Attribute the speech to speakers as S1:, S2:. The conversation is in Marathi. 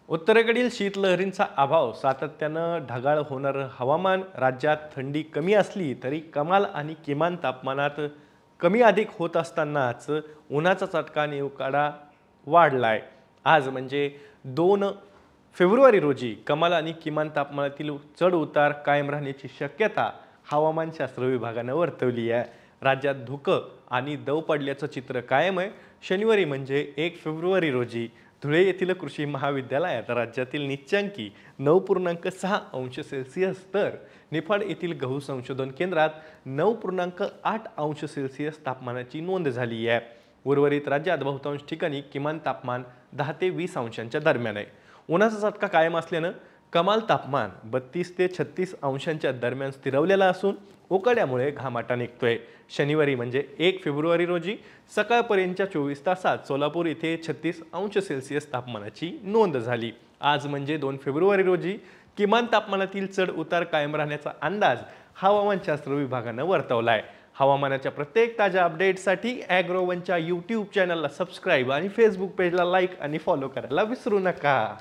S1: उत्तरेकडील शीतलहरींचा अभाव, सातत्यानं ढगाळ होणारं हवामान, राज्यात थंडी कमी असली तरी कमाल आणि किमान तापमानात कमी अधिक होत असतानाच उन्हाचा चटका आणि उकाडा वाढलाय। आज म्हणजे 2 फेब्रुवारी रोजी कमाल आणि किमान तापमानातील चढ उतार कायम राहण्याची शक्यता हवामानशास्त्र विभागानं वर्तवली आहे। राज्यात धुकं आणि दव पडल्याचं चित्र कायम आहे। शनिवारी म्हणजे 1 फेब्रुवारी रोजी धुळे येथील कृषी महाविद्यालयात राज्यातील निचांकी 9.6 अंश सेल्सिअस तर निफाड येथील गहू संशोधन केंद्रात 9.8 अंश सेल्सिअस तापमानाची नोंद झाली आहे। उर्वरित राज्यात बहुतांश ठिकाणी किमान तापमान 10 ते 20 अंशांच्या दरम्यान आहे। उन्हाचा चटका कायम असल्यानं कमाल तापमान 32 ते 36 अंशांच्या दरम्यान स्थिरवलेला असून उकाड्यामुळे घामाटा निघतोय। शनिवारी म्हणजे 1 फेब्रुवारी रोजी सकाळपर्यंतच्या 24 तासात सोलापूर येथे 36 अंश सेल्सिअस तापमानाची नोंद झाली। आज म्हणजे 2 फेब्रुवारी रोजी किमान तापमानातील चढ उतार कायम राहण्याचा अंदाज हवामानशास्त्र विभागानं वर्तवलाय। हवामानाच्या प्रत्येक ताज्या अपडेटसाठी ॲग्रोवनच्या यूट्यूब चॅनलला सबस्क्राईब आणि फेसबुक पेजला लाईक आणि फॉलो करायला विसरू नका।